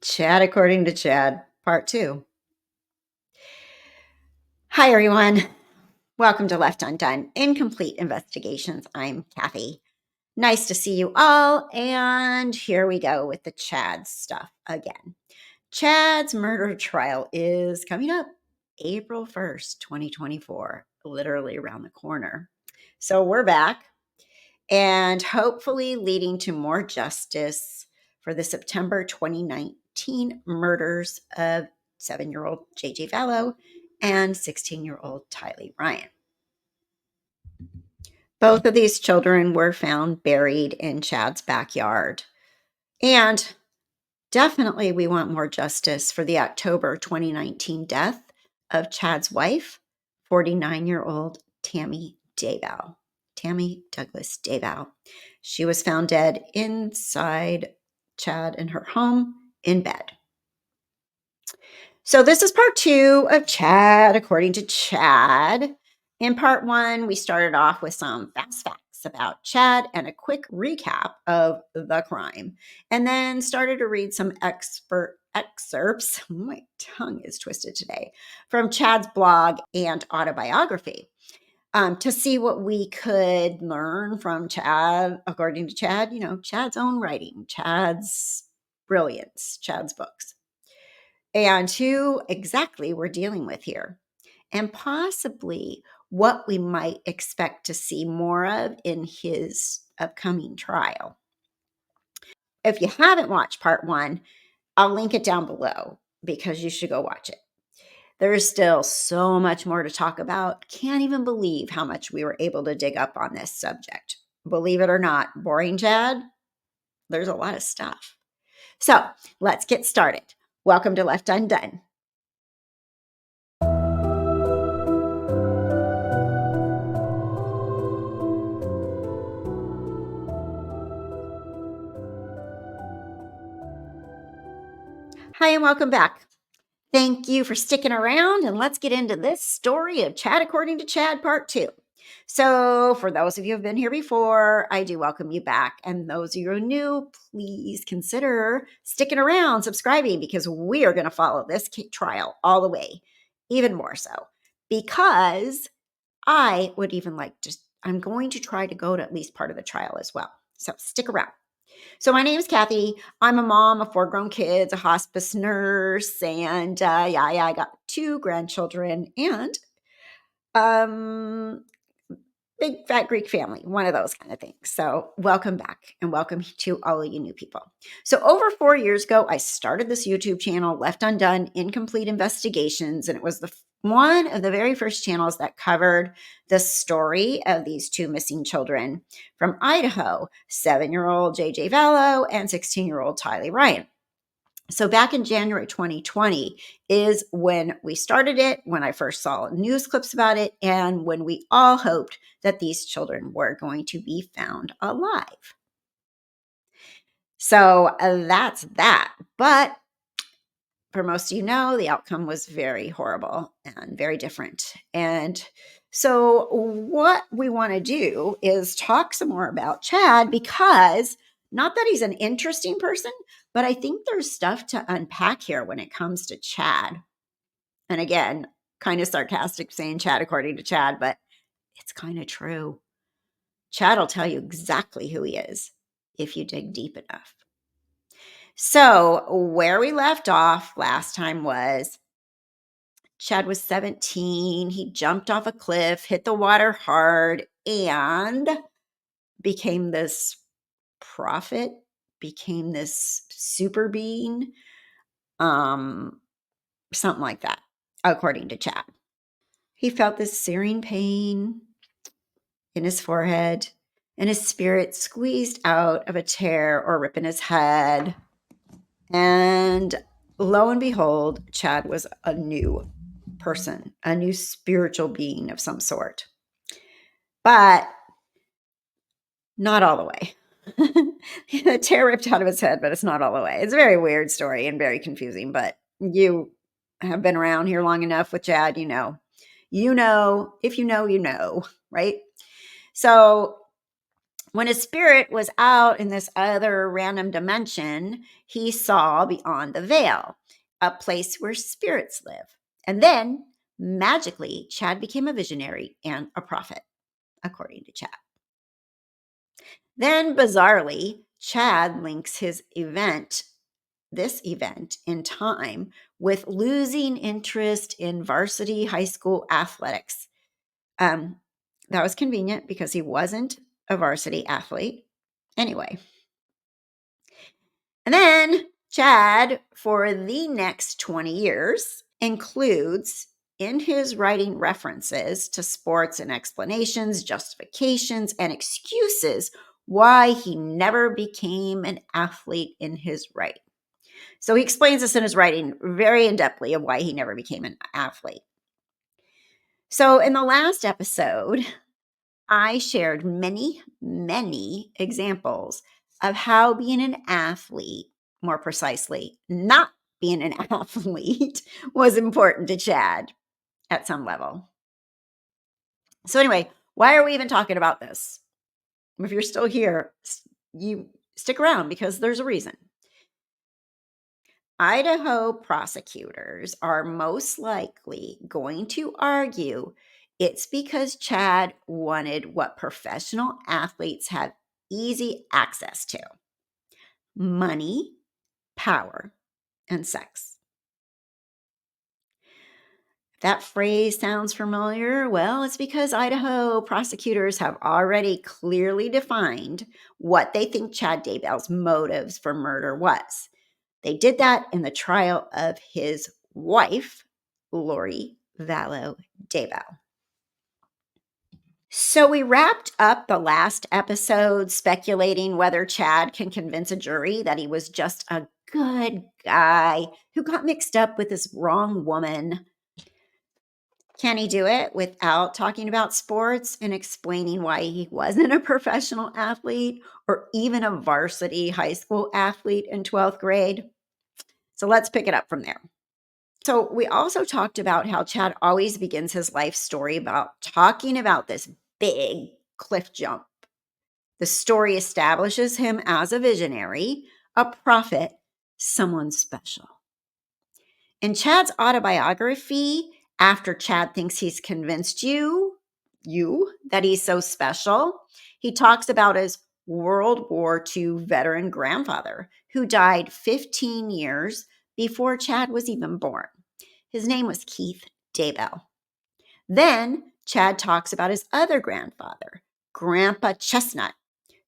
Chad According to Chad, Part 2. Hi, everyone. Welcome to Left Undone Incomplete Investigations. I'm Kathy. Nice to see you all. And here we go with the Chad stuff again. Chad's murder trial is coming up April 1st, 2024, literally around the corner. So we're back and hopefully leading to more justice for the September 2019 murders of 7-year-old JJ Vallow and 16-year-old Tylee Ryan. Both of these children were found buried in Chad's backyard. And definitely we want more justice for the October 2019 death of Chad's wife, 49-year-old Tammy Daybell. Tammy Douglas Daybell. She was found dead inside Chad in her home in bed. So this is part 2 of Chad According to Chad. In part 1, we started off with some fast facts about Chad and a quick recap of the crime, and then started to read some excerpts, my tongue is twisted today, from Chad's blog and autobiography. To see what we could learn from Chad, according to Chad, Chad's own writing, Chad's brilliance, Chad's books, and who exactly we're dealing with here, and possibly what we might expect to see more of in his upcoming trial. If you haven't watched part 1, I'll link it down below because you should go watch it. There's still so much more to talk about. Can't even believe how much we were able to dig up on this subject. Believe it or not, boring Chad, there's a lot of stuff. So let's get started. Welcome to Left Undone. Hi, and welcome back. Thank you for sticking around, and let's get into this story of Chad According to Chad, Part 2. So for those of you who have been here before, I do welcome you back. And those of you who are new, please consider sticking around, subscribing, because we are going to follow this trial all the way, even more so, because I would even like to, I'm going to try to go to at least part of the trial as well. So stick around. So my name is Kathy. I'm a mom of 4 grown kids, a hospice nurse, and I got 2 grandchildren and big fat Greek family, one of those kind of things. So welcome back and welcome to all of you new people. So over 4 years ago, I started this YouTube channel, Left Undone Incomplete Investigations, and it was one of the very first channels that covered the story of these 2 missing children from Idaho, 7-year-old JJ Vallow and 16-year-old Tylee Ryan. So back in January 2020 is when we started it, when I first saw news clips about it, and when we all hoped that these children were going to be found alive. So that's that. But for most of you know, the outcome was very horrible and very different. And so what we want to do is talk some more about Chad, because not that he's an interesting person, but I think there's stuff to unpack here when it comes to Chad. And again, kind of sarcastic saying Chad According to Chad, but it's kind of true. Chad will tell you exactly who he is if you dig deep enough. So where we left off last time was Chad was 17. He jumped off a cliff, hit the water hard, and became this prophet, became this super being, something like that, according to Chad. He felt this searing pain in his forehead, and his spirit squeezed out of a tear or rip in his head. And lo and behold, Chad was a new person, a new spiritual being of some sort. But not all the way. The tear ripped out of his head, but it's not all the way. It's a very weird story and very confusing, but you have been around here long enough with Chad, you know, if you know, right? So When his spirit was out in this other random dimension, he saw beyond the veil, a place where spirits live. And then, magically, Chad became a visionary and a prophet, according to Chad. Then, bizarrely, Chad links this event in time with losing interest in varsity high school athletics. Um, that was convenient because he wasn't a varsity athlete anyway. And then Chad, for the next 20 years, includes in his writing references to sports and explanations, justifications, and excuses why he never became an athlete in his writing. So he explains this in his writing very in-depthly of why he never became an athlete. So in the last episode, I shared many, many examples of how being an athlete, more precisely, not being an athlete, was important to Chad at some level. So, anyway, why are we even talking about this? If you're still here, you stick around because there's a reason. Idaho prosecutors are most likely going to argue it's because Chad wanted what professional athletes have easy access to: money, power, and sex. If that phrase sounds familiar, well, it's because Idaho prosecutors have already clearly defined what they think Chad Daybell's motives for murder was. They did that in the trial of his wife, Lori Vallow Daybell. So we wrapped up the last episode speculating whether Chad can convince a jury that he was just a good guy who got mixed up with this wrong woman. Can he do it without talking about sports and explaining why he wasn't a professional athlete or even a varsity high school athlete in 12th grade? So let's pick it up from there. So we also talked about how Chad always begins his life story about talking about this big cliff jump. The story establishes him as a visionary, a prophet, someone special. In Chad's autobiography, after Chad thinks he's convinced you that he's so special, he talks about his World War II veteran grandfather who died 15 years before Chad was even born. His name was Keith Daybell. Then Chad talks about his other grandfather, Grandpa Chestnut,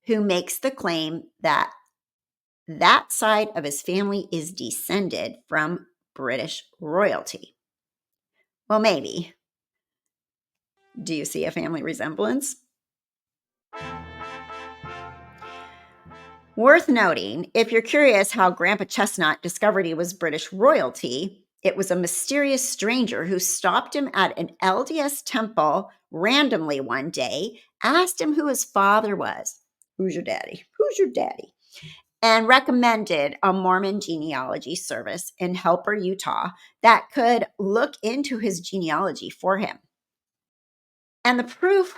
who makes the claim that that side of his family is descended from British royalty. Well, maybe. Do you see a family resemblance? Worth noting, if you're curious how Grandpa Chestnut discovered he was British royalty, it was a mysterious stranger who stopped him at an LDS temple randomly one day, asked him who his father was. Who's your daddy? Who's your daddy? And recommended a Mormon genealogy service in Helper, Utah, that could look into his genealogy for him. And the proof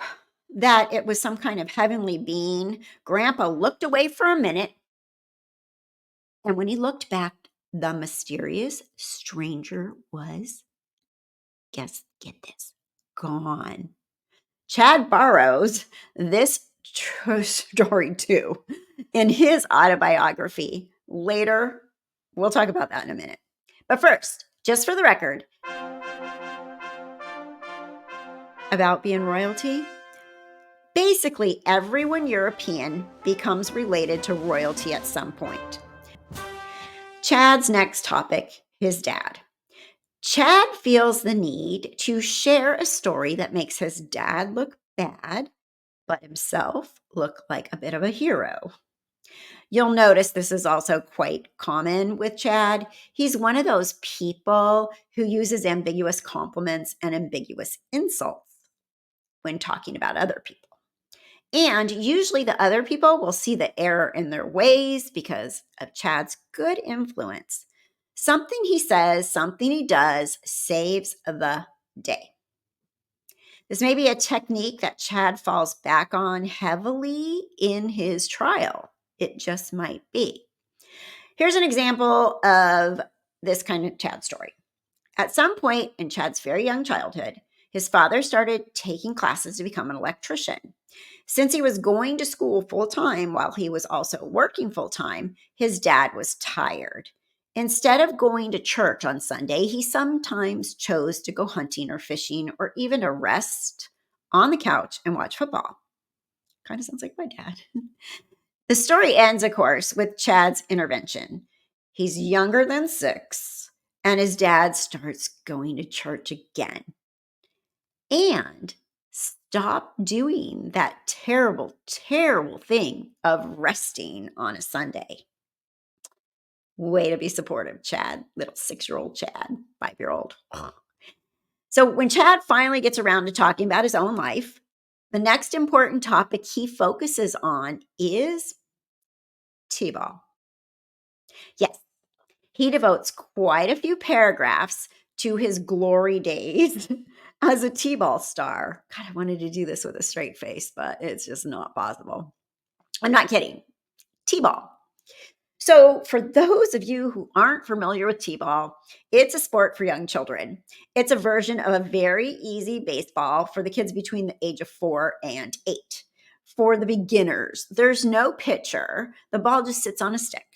that it was some kind of heavenly being, Grandpa looked away for a minute. And when he looked back, the mysterious stranger was, get this, gone. Chad borrows this true story too in his autobiography. Later, we'll talk about that in a minute. But first, just for the record, about being royalty, basically everyone European becomes related to royalty at some point. Chad's next topic, his dad. Chad feels the need to share a story that makes his dad look bad, but himself look like a bit of a hero. You'll notice this is also quite common with Chad. He's one of those people who uses ambiguous compliments and ambiguous insults when talking about other people. And usually the other people will see the error in their ways because of Chad's good influence. Something he says, something he does saves the day. This may be a technique that Chad falls back on heavily in his trial. It just might be. Here's an example of this kind of Chad story. At some point in Chad's very young childhood, his father started taking classes to become an electrician. Since he was going to school full time while he was also working full time, his dad was tired. Instead of going to church on Sunday, he sometimes chose to go hunting or fishing or even to rest on the couch and watch football. Kind of sounds like my dad. The story ends, of course, with Chad's intervention. He's younger than 6, and his dad starts going to church again. And stop doing that terrible, terrible thing of resting on a Sunday. Way to be supportive, Chad, little 6-year-old Chad, 5-year-old. So when Chad finally gets around to talking about his own life, the next important topic he focuses on is T-ball. Yes, he devotes quite a few paragraphs to his glory days as a T-ball star. God, I wanted to do this with a straight face, but it's just not possible. I'm not kidding. T-ball. So, for those of you who aren't familiar with T-ball, it's a sport for young children. It's a version of a very easy baseball for the kids between the age of 4 and 8. For the beginners, there's no pitcher. The ball just sits on a stick.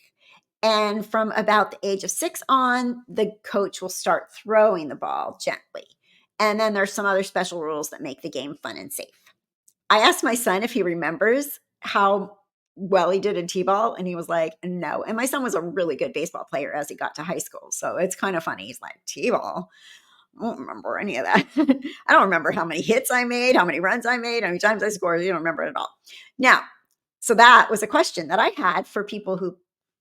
And from about the age of 6 on, the coach will start throwing the ball gently. And then there's some other special rules that make the game fun and safe. I asked my son if he remembers how well he did in T-ball, and he was like, no. And my son was a really good baseball player as he got to high school. So it's kind of funny. He's like, T-ball? I don't remember any of that. I don't remember how many hits I made, how many runs I made, how many times I scored. You don't remember it at all. Now, so that was a question that I had for people who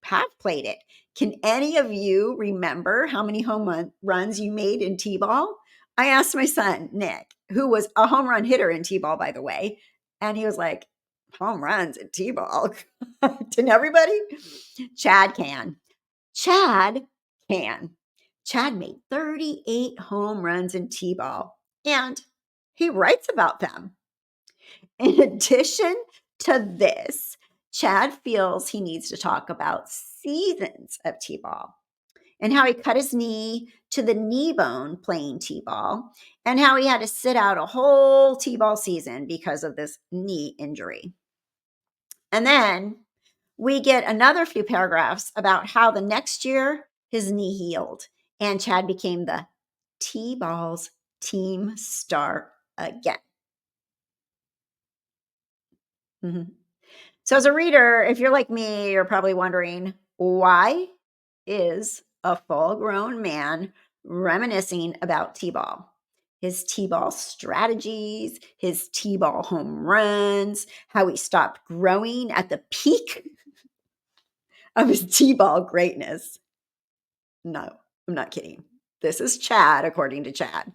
have played it. Can any of you remember how many runs you made in T-ball? I asked my son, Nick, who was a home run hitter in T-ball, by the way. And he was like, home runs in T-ball? Didn't everybody? Chad can. Chad can. Chad made 38 home runs in T-ball, and he writes about them. In addition to this, Chad feels he needs to talk about seasons of T-ball and how he cut his knee to the knee bone playing T-ball and how he had to sit out a whole T-ball season because of this knee injury. And then we get another few paragraphs about how the next year his knee healed and Chad became the T-ball's team star again. Mm-hmm. So as a reader, if you're like me, you're probably wondering, why is a full-grown man reminiscing about T-ball? His T-ball strategies, his T-ball home runs, how he stopped growing at the peak of his T-ball greatness. No, I'm not kidding. This is Chad, according to Chad.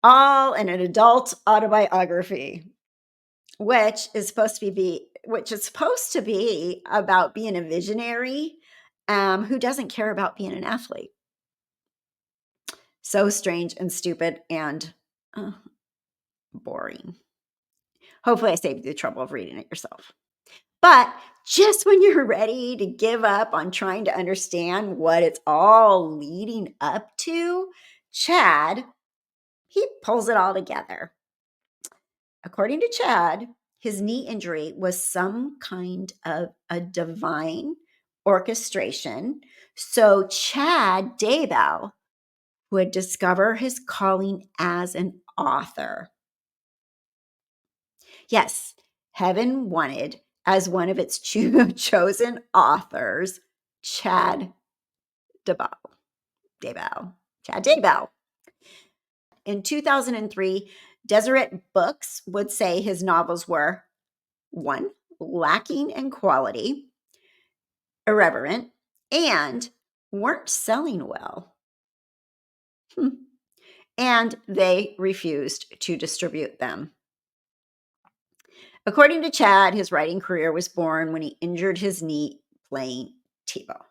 All in an adult autobiography, which is supposed to be about being a visionary who doesn't care about being an athlete. So strange and stupid and boring. Hopefully I saved you the trouble of reading it yourself. But just when you're ready to give up on trying to understand what it's all leading up to, Chad, he pulls it all together. According to Chad, his knee injury was some kind of a divine orchestration. So Chad Daybell would discover his calling as an author. Yes, heaven wanted as one of its chosen authors, Chad Daybell. Chad Daybell. In 2003, Deseret Books would say his novels were 1, lacking in quality, irreverent, and weren't selling well. And they refused to distribute them. According to Chad, his writing career was born when he injured his knee playing T-ball.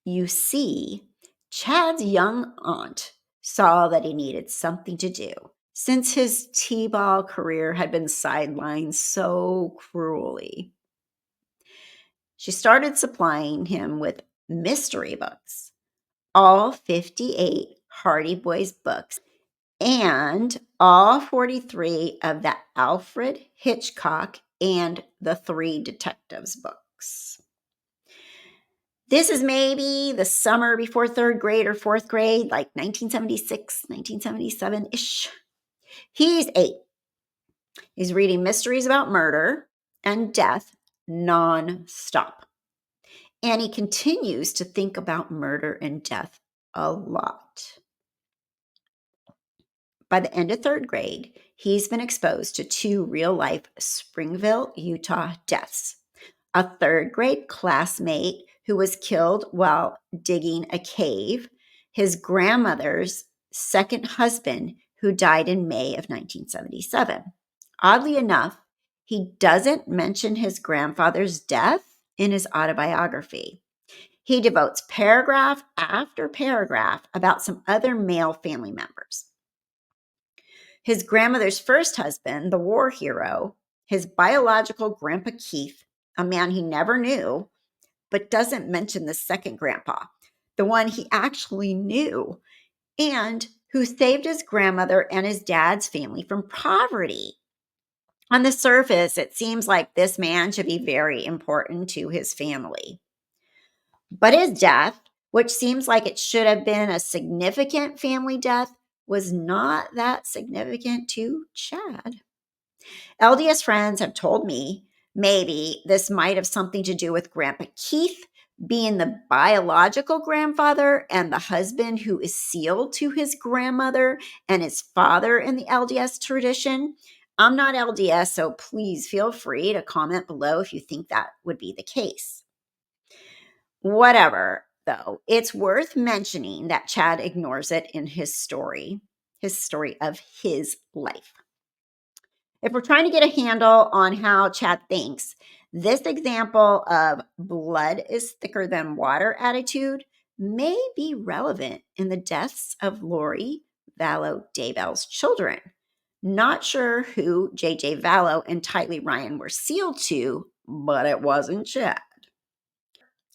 You see, Chad's young aunt saw that he needed something to do since his T-ball career had been sidelined so cruelly. She started supplying him with mystery books, all 58 Hardy Boys books, and all 43 of the Alfred Hitchcock and the Three Detectives books. This is maybe the summer before third grade or fourth grade, like 1976, 1977-ish. He's 8. He's reading mysteries about murder and death non-stop. And he continues to think about murder and death a lot. By the end of third grade, he's been exposed to 2 real-life Springville, Utah deaths. A third grade classmate who was killed while digging a cave, his grandmother's second husband who died in May of 1977. Oddly enough, he doesn't mention his grandfather's death in his autobiography. He devotes paragraph after paragraph about some other male family members. His grandmother's first husband, the war hero, his biological grandpa Keith, a man he never knew, but doesn't mention the second grandpa, the one he actually knew, and who saved his grandmother and his dad's family from poverty. On the surface, it seems like this man should be very important to his family. But his death, which seems like it should have been a significant family death, was not that significant to Chad. LDS friends have told me maybe this might have something to do with Grandpa Keith being the biological grandfather and the husband who is sealed to his grandmother and his father in the LDS tradition. I'm not LDS, so please feel free to comment below if you think that would be the case. Whatever, though, it's worth mentioning that Chad ignores it in his story of his life. If we're trying to get a handle on how Chad thinks, this example of blood is thicker than water attitude may be relevant in the deaths of Lori Vallow Daybell's children. Not sure who JJ Vallow and Tylee Ryan were sealed to, but it wasn't Chad.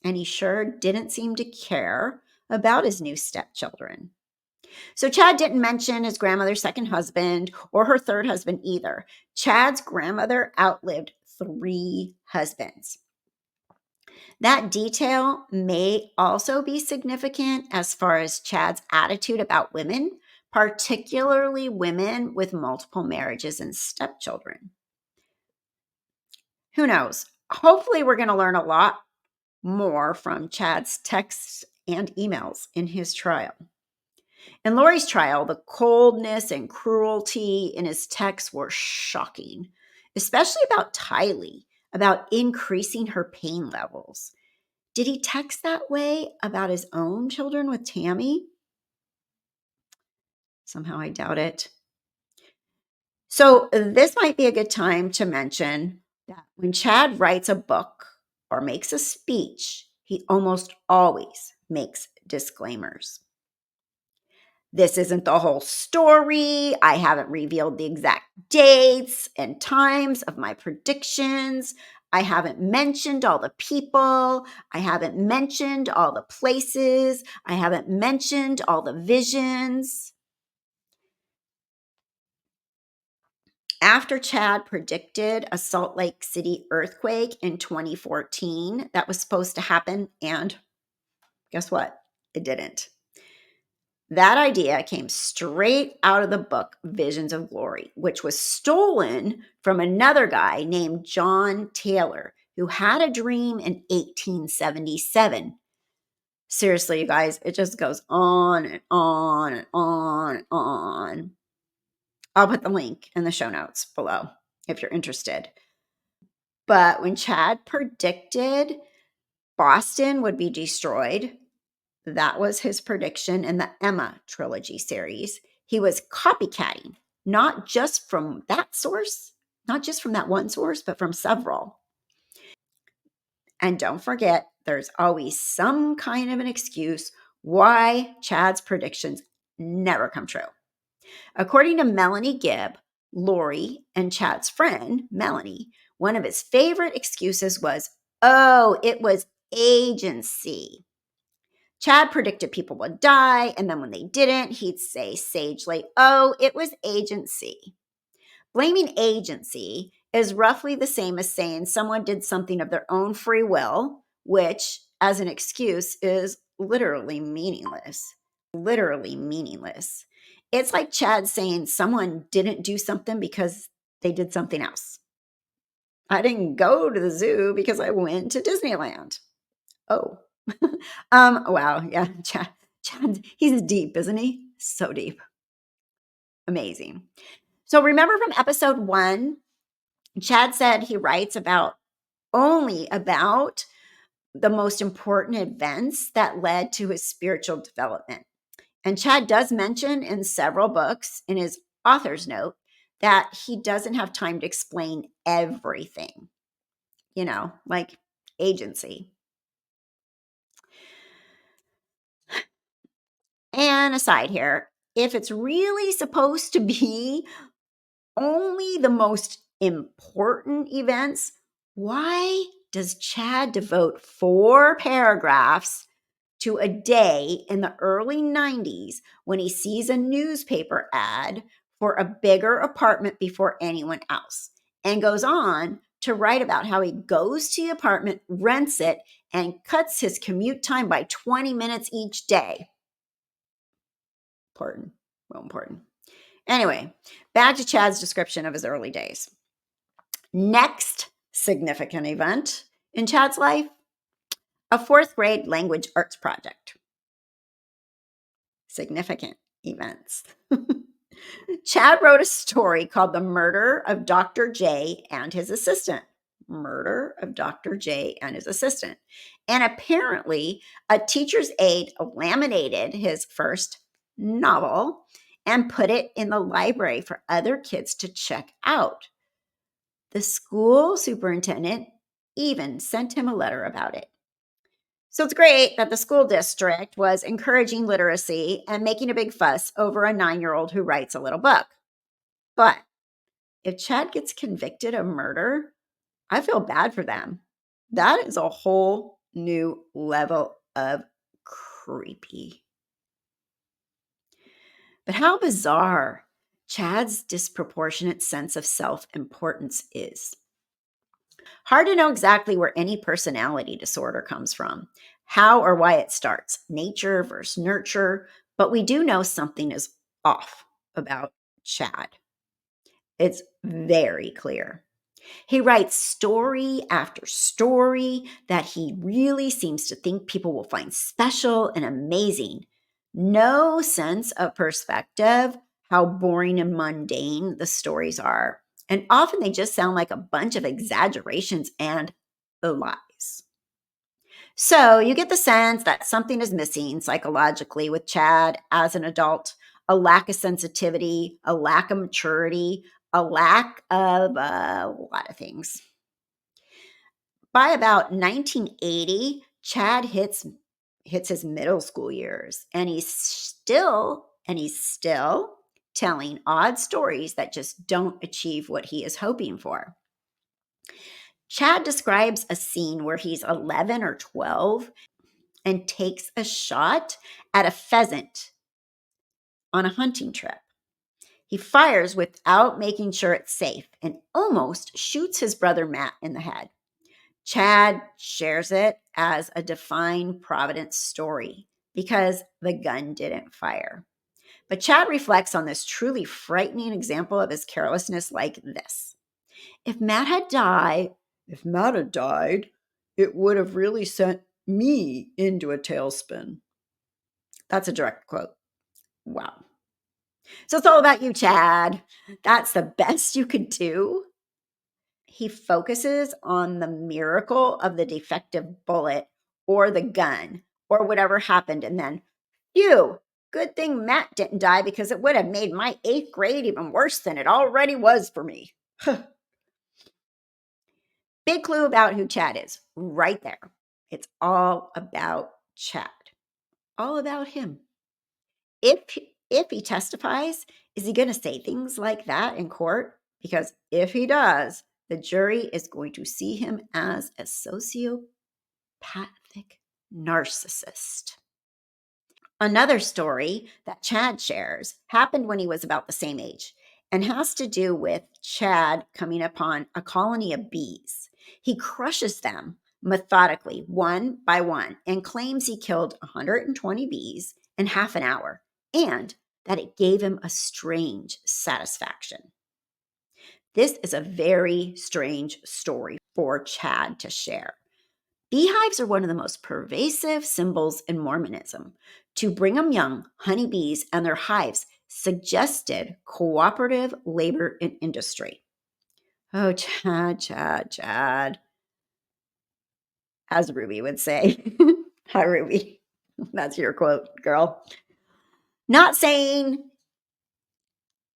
And he sure didn't seem to care about his new stepchildren. So Chad didn't mention his grandmother's second husband or her third husband either. Chad's grandmother outlived 3 husbands. That detail may also be significant as far as Chad's attitude about women, particularly women with multiple marriages and stepchildren. Who knows? Hopefully, we're going to learn a lot more from Chad's texts and emails in his trial. In Lori's trial, the coldness and cruelty in his texts were shocking, especially about Tylee, about increasing her pain levels. Did he text that way about his own children with Tammy? Somehow I doubt it. So this might be a good time to mention that when Chad writes a book or makes a speech, he almost always makes disclaimers. This isn't the whole story. I haven't revealed the exact dates and times of my predictions. I haven't mentioned all the people. I haven't mentioned all the places. I haven't mentioned all the visions. After Chad predicted a Salt Lake City earthquake in 2014 that was supposed to happen, and guess what? It didn't. That idea came straight out of the book Visions of Glory, which was stolen from another guy named John Taylor, who had a dream in 1877. Seriously, you guys, it just goes on and on and on and on. I'll put the link in the show notes below if you're interested. But when Chad predicted Boston would be destroyed, that was his prediction in the Emma trilogy series. He was copycatting, not just from that source, not just from that one source, but from several. And don't forget, there's always some kind of an excuse why Chad's predictions never come true. According to Melanie Gibb, Lori and Chad's friend, Melanie, one of his favorite excuses was, oh, it was agency. Chad predicted people would die, and then when they didn't, he'd say sagely, oh, it was agency. Blaming agency is roughly the same as saying someone did something of their own free will, which, as an excuse, is literally meaningless. Literally meaningless. It's like Chad saying someone didn't do something because they did something else. I didn't go to the zoo because I went to Disneyland. Oh. Wow, yeah, Chad, he's deep, isn't he? So deep. Amazing. So remember from episode 1, Chad said he writes only about the most important events that led to his spiritual development. And Chad does mention in several books in his author's note that he doesn't have time to explain everything, like agency. And aside here, if it's really supposed to be only the most important events, why does Chad devote 4 paragraphs to a day in the early 90s when he sees a newspaper ad for a bigger apartment before anyone else, and goes on to write about how he goes to the apartment, rents it, and cuts his commute time by 20 minutes each day? Important. Well, important. Anyway, back to Chad's description of his early days. Next significant event in Chad's life, a 4th grade language arts project. Significant events. Chad wrote a story called The Murder of Dr. J and His Assistant. Murder of Dr. J and His Assistant. And apparently, a teacher's aide laminated his first novel and put it in the library for other kids to check out. The school superintendent even sent him a letter about it. So it's great that the school district was encouraging literacy and making a big fuss over a 9-year-old who writes a little book. But if Chad gets convicted of murder, I feel bad for them. That is a whole new level of creepy. But how bizarre Chad's disproportionate sense of self-importance is. Hard to know exactly where any personality disorder comes from, how or why it starts, nature versus nurture, but we do know something is off about Chad. It's very clear. He writes story after story that he really seems to think people will find special and amazing. No sense of perspective, how boring and mundane the stories are. And often they just sound like a bunch of exaggerations and lies. So you get the sense that something is missing psychologically with Chad as an adult, a lack of sensitivity, a lack of maturity, a lack of a lot of things. By about 1980, Chad hits his middle school years, and he's still telling odd stories that just don't achieve what he is hoping for. Chad describes a scene where he's 11 or 12 and takes a shot at a pheasant on a hunting trip. He fires without making sure it's safe and almost shoots his brother Matt in the head. Chad shares it as a divine providence story because the gun didn't fire. But Chad reflects on this truly frightening example of his carelessness like this. If Matt had died, it would have really sent me into a tailspin. That's a direct quote. Wow. So it's all about you, Chad. That's the best you could do. He focuses on the miracle of the defective bullet or the gun or whatever happened. And then, phew, good thing Matt didn't die because it would have made my 8th grade even worse than it already was for me. Big clue about who Chad is right there. It's all about Chad. All about him. If if he testifies, is he going to say things like that in court? Because if he does, the jury is going to see him as a sociopathic narcissist. Another story that Chad shares happened when he was about the same age and has to do with Chad coming upon a colony of bees. He crushes them methodically, one by one, and claims he killed 120 bees in half an hour and that it gave him a strange satisfaction. This is a very strange story for Chad to share. Beehives are one of the most pervasive symbols in Mormonism. To Brigham Young, honeybees and their hives suggested cooperative labor in industry. Oh, Chad, Chad, Chad, as Ruby would say. Hi, Ruby. That's your quote, girl. Not saying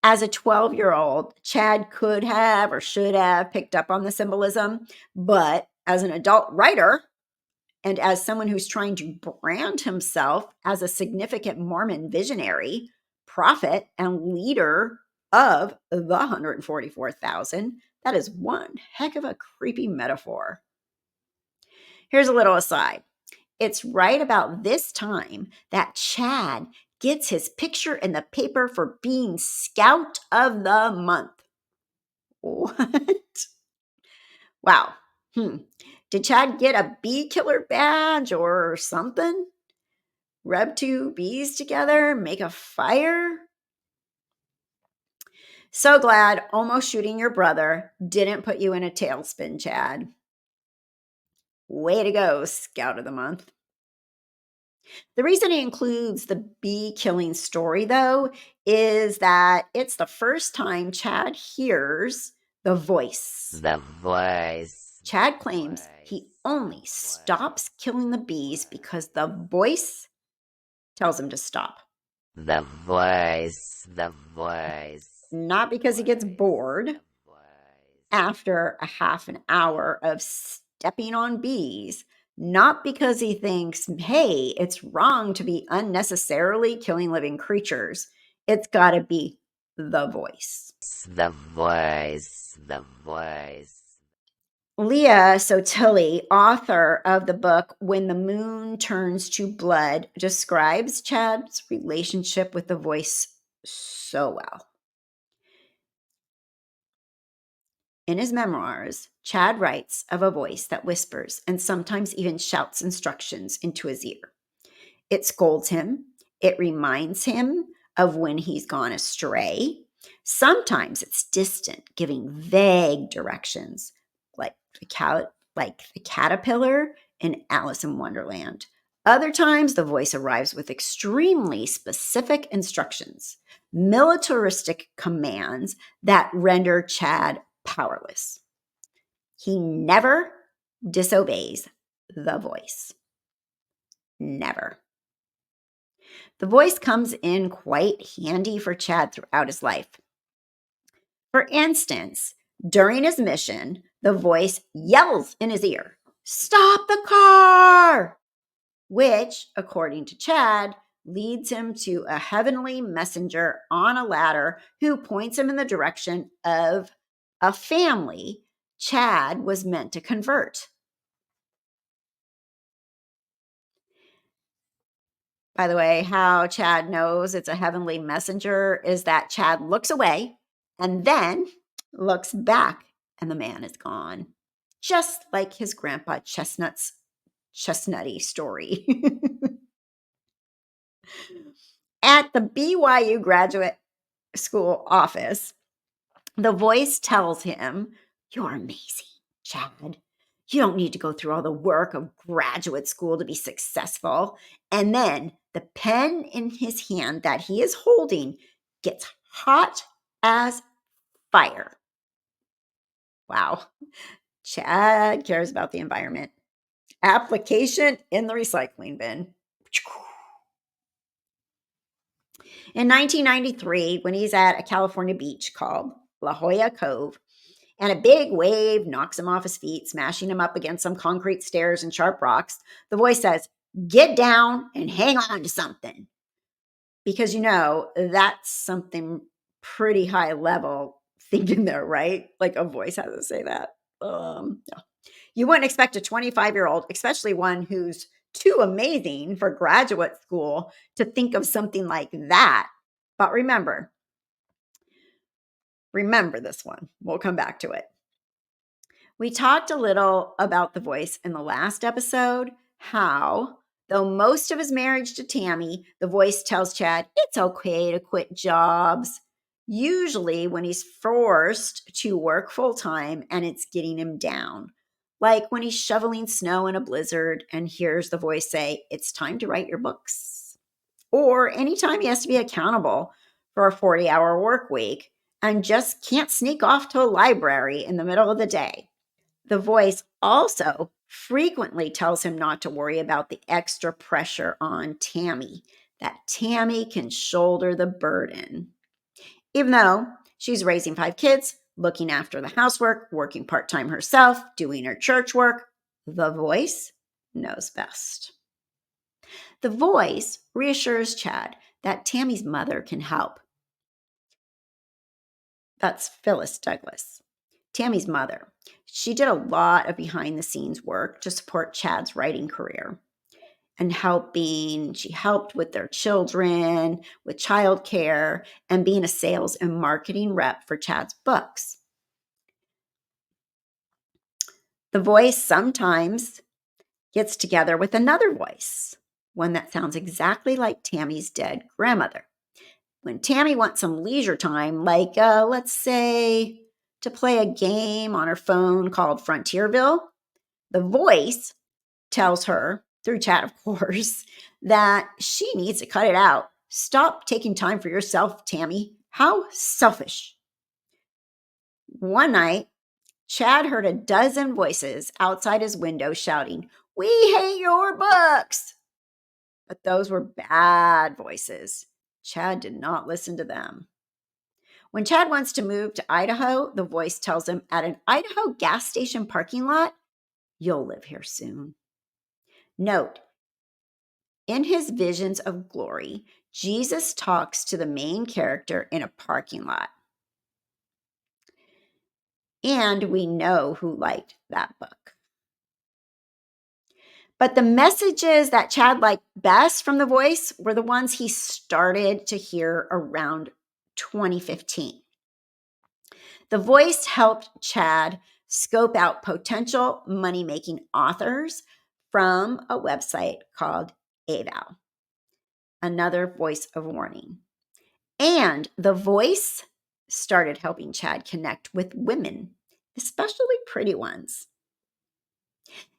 as a 12-year-old, Chad could have or should have picked up on the symbolism, but as an adult writer, and as someone who's trying to brand himself as a significant Mormon visionary, prophet, and leader of the 144,000, that is one heck of a creepy metaphor. Here's a little aside. It's right about this time that Chad gets his picture in the paper for being Scout of the Month. What? Wow. Did Chad get a bee killer badge or something? Rub two bees together, make a fire? So glad almost shooting your brother didn't put you in a tailspin, Chad. Way to go, Scout of the Month. The reason he includes the bee killing story, though, is that it's the first time Chad hears the voice. The voice. Chad claims he only stops killing the bees because the voice tells him to stop. The voice. The voice. Not because he gets bored after a half an hour of stepping on bees. Not because he thinks, hey, it's wrong to be unnecessarily killing living creatures. It's got to be the voice. The voice. The voice. Leah Sotili, author of the book When the Moon Turns to Blood, describes Chad's relationship with the voice so well. In his memoirs, Chad writes of a voice that whispers and sometimes even shouts instructions into his ear. It scolds him. It reminds him of when he's gone astray. Sometimes it's distant, giving vague directions, like the caterpillar in Alice in Wonderland. Other times, the voice arrives with extremely specific instructions, militaristic commands that render Chad powerless. He never disobeys the voice. Never. The voice comes in quite handy for Chad throughout his life. For instance, during his mission, the voice yells in his ear, "Stop the car!" which, according to Chad, leads him to a heavenly messenger on a ladder who points him in the direction of a family Chad was meant to convert. By the way, how Chad knows it's a heavenly messenger is that Chad looks away and then looks back and the man is gone. Just like his grandpa Chestnut's chestnutty story. At the BYU graduate school office, the voice tells him, "You're amazing, Chad. You don't need to go through all the work of graduate school to be successful." And then the pen in his hand that he is holding gets hot as fire. Wow. Chad cares about the environment. Application in the recycling bin. In 1993, when he's at a California beach called La Jolla Cove, and a big wave knocks him off his feet, smashing him up against some concrete stairs and sharp rocks, the voice says, "Get down and hang on to something." because that's something pretty high level thinking there, right? Like a voice has to say that. No. You wouldn't expect a 25-year-old, especially one who's too amazing for graduate school, to think of something like that. But remember this one. We'll come back to it. We talked a little about the voice in the last episode, how, though most of his marriage to Tammy, the voice tells Chad it's okay to quit jobs, usually when he's forced to work full time and it's getting him down. Like when he's shoveling snow in a blizzard and hears the voice say, it's time to write your books. Or anytime he has to be accountable for a 40-hour work week and just can't sneak off to a library in the middle of the day. The voice also frequently tells him not to worry about the extra pressure on Tammy, that Tammy can shoulder the burden. Even though she's raising 5 kids, looking after the housework, working part-time herself, doing her church work, the voice knows best. The voice reassures Chad that Tammy's mother can help. That's Phyllis Douglas, Tammy's mother. She did a lot of behind the scenes work to support Chad's writing career and she helped with their children, with childcare, and being a sales and marketing rep for Chad's books. The voice sometimes gets together with another voice, one that sounds exactly like Tammy's dead grandmother. When Tammy wants some leisure time, like let's say to play a game on her phone called Frontierville, the voice tells her, through chat of course, that she needs to cut it out. Stop taking time for yourself, Tammy. How selfish. One night, Chad heard a dozen voices outside his window shouting, "We hate your books!" But those were bad voices. Chad did not listen to them. When Chad wants to move to Idaho, the voice tells him at an Idaho gas station parking lot, "You'll live here soon." Note, in his visions of glory, Jesus talks to the main character in a parking lot. And we know who liked that book. But the messages that Chad liked best from the voice were the ones he started to hear around 2015. The voice helped Chad scope out potential money-making authors from a website called Unveil, another voice of warning. And the voice started helping Chad connect with women, especially pretty ones.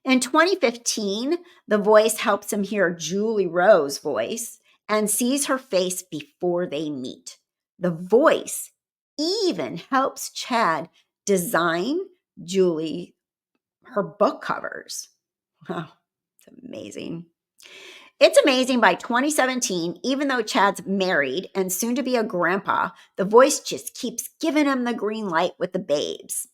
In 2015, the voice helps him hear Julie Rowe's voice and sees her face before they meet. The voice even helps Chad design Julie her book covers. Wow, it's amazing. It's amazing by 2017, even though Chad's married and soon to be a grandpa, the voice just keeps giving him the green light with the babes.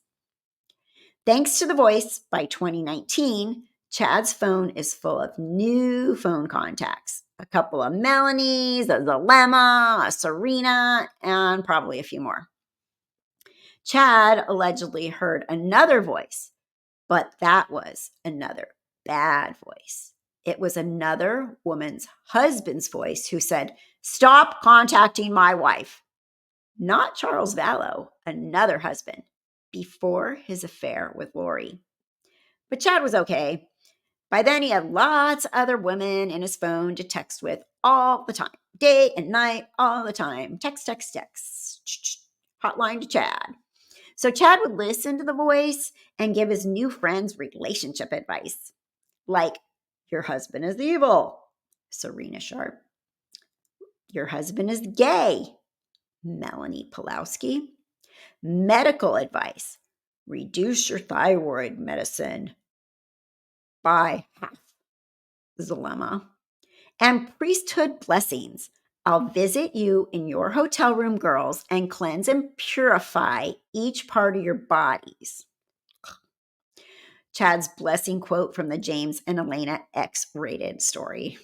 Thanks to the voice, by 2019, Chad's phone is full of new phone contacts. A couple of Melanies, a Zalema, a Serena, and probably a few more. Chad allegedly heard another voice, but that was another bad voice. It was another woman's husband's voice who said, "Stop contacting my wife." Not Charles Vallow, another husband, before his affair with Lori. But Chad was okay. By then, he had lots of other women in his phone to text with all the time, day and night, all the time. Text, text, text. Hotline to Chad. So Chad would listen to the voice and give his new friends relationship advice. Like, your husband is evil, Serena Sharp. Your husband is gay, Melanie Pulowski. Medical advice: reduce your thyroid medicine by half, Zalema. And priesthood blessings: I'll visit you in your hotel room, girls, and cleanse and purify each part of your bodies. Chad's blessing quote from the James and Elena X-rated story.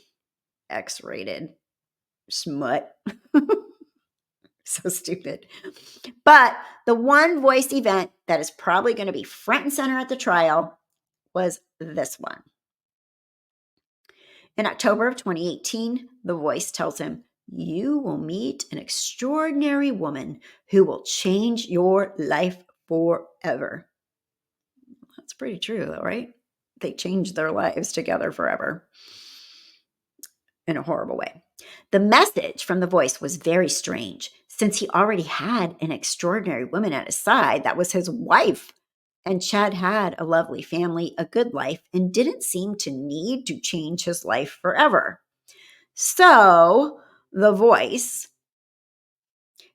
X-rated. Smut. So stupid. But the one voice event that is probably going to be front and center at the trial was this one. In October of 2018, the voice tells him, "You will meet an extraordinary woman who will change your life forever." That's pretty true, though, right? They changed their lives together forever in a horrible way. The message from the voice was very strange, since he already had an extraordinary woman at his side that was his wife. And Chad had a lovely family, a good life, and didn't seem to need to change his life forever. So, the voice.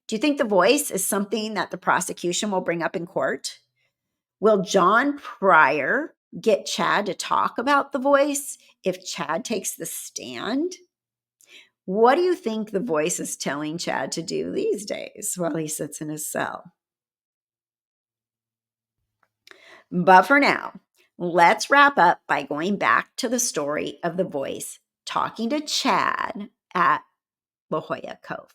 Do you think the voice is something that the prosecution will bring up in court? Will John Pryor get Chad to talk about the voice if Chad takes the stand? What do you think the voice is telling Chad to do these days while he sits in his cell? But for now, let's wrap up by going back to the story of the voice talking to Chad at La Jolla Cove.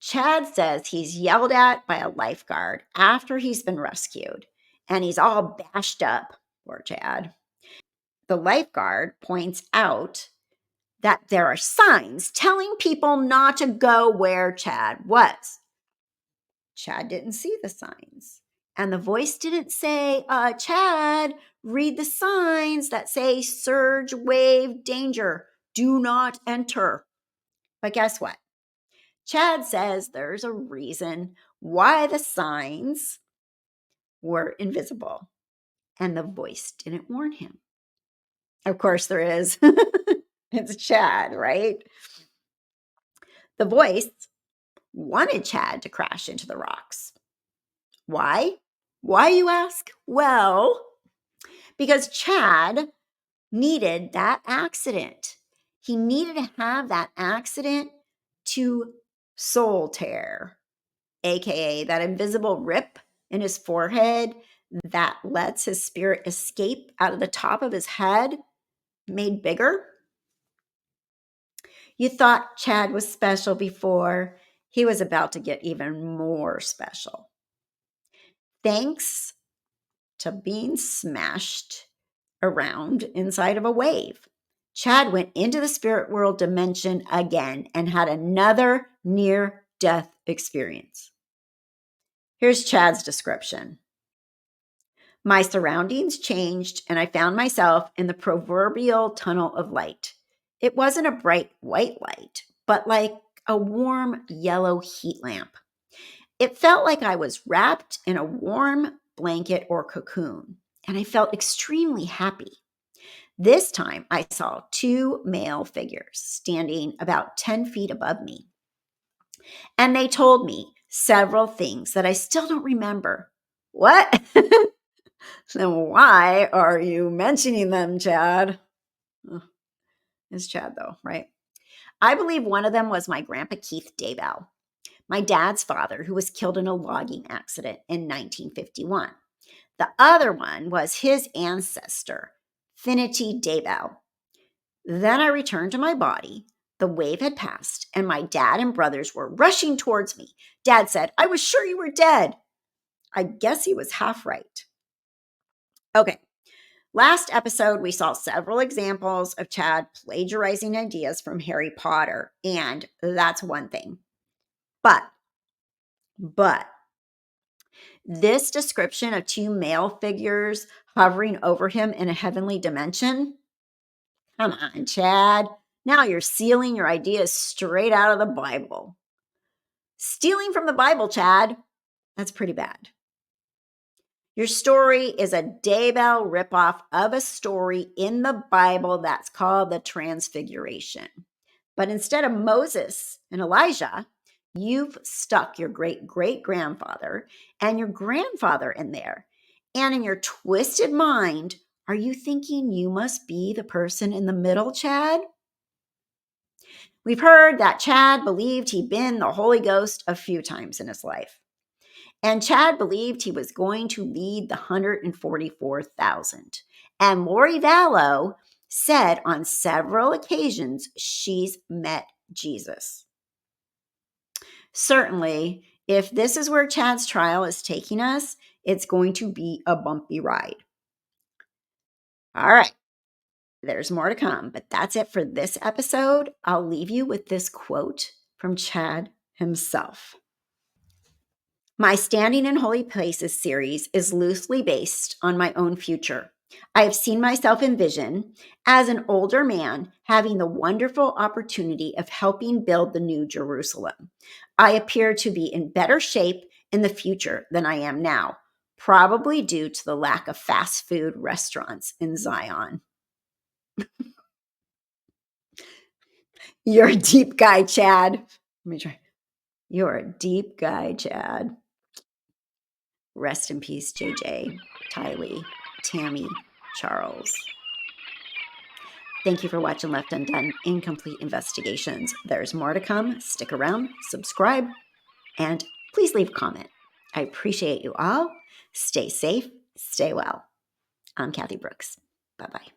Chad says he's yelled at by a lifeguard after he's been rescued, and he's all bashed up. Poor Chad. The lifeguard points out that there are signs telling people not to go where Chad was. Chad didn't see the signs. And the voice didn't say, Chad, read the signs that say surge, wave, danger, do not enter. But guess what? Chad says there's a reason why the signs were invisible, and the voice didn't warn him. Of course there is. It's Chad, right? The voice wanted Chad to crash into the rocks. Why? Why, you ask? Well, because Chad needed that accident. He needed to have that accident to soul tear, aka that invisible rip in his forehead that lets his spirit escape out of the top of his head, made bigger. You thought Chad was special before. He was about to get even more special. Thanks to being smashed around inside of a wave, Chad went into the spirit world dimension again and had another near-death experience. Here's Chad's description. My surroundings changed, and I found myself in the proverbial tunnel of light. It wasn't a bright white light, but like a warm yellow heat lamp. It felt like I was wrapped in a warm blanket or cocoon, and I felt extremely happy. This time, I saw two male figures standing about 10 feet above me, and they told me several things that I still don't remember. What? Then why are you mentioning them, Chad? It's Chad, though, right? I believe one of them was my grandpa Keith Daybell, my dad's father, who was killed in a logging accident in 1951. The other one was his ancestor, Finity Daybell. Then I returned to my body. The wave had passed, and my dad and brothers were rushing towards me. Dad said, "I was sure you were dead." I guess he was half right. Okay. Last episode, we saw several examples of Chad plagiarizing ideas from Harry Potter, and that's one thing. But this description of two male figures hovering over him in a heavenly dimension, come on, Chad. Now you're stealing your ideas straight out of the Bible. Stealing from the Bible, Chad, that's pretty bad. Your story is a Daybell ripoff of a story in the Bible that's called the Transfiguration. But instead of Moses and Elijah, you've stuck your great-great-grandfather and your grandfather in there. And in your twisted mind, are you thinking you must be the person in the middle, Chad? We've heard that Chad believed he'd been the Holy Ghost a few times in his life. And Chad believed he was going to lead the 144,000. And Lori Vallow said on several occasions she's met Jesus. Certainly, if this is where Chad's trial is taking us, it's going to be a bumpy ride. All right, there's more to come, but that's it for this episode. I'll leave you with this quote from Chad himself. My Standing in Holy Places series is loosely based on my own future. I have seen myself envision as an older man having the wonderful opportunity of helping build the New Jerusalem. I appear to be in better shape in the future than I am now, probably due to the lack of fast food restaurants in Zion. You're a deep guy, Chad. Let me try. You're a deep guy, Chad. Rest in peace, JJ, Tylee, Tammy, Charles. Thank you for watching Left Undone Incomplete Investigations. There's more to come. Stick around, subscribe, and please leave a comment. I appreciate you all. Stay safe, stay well. I'm Kathy Brooks. Bye-bye.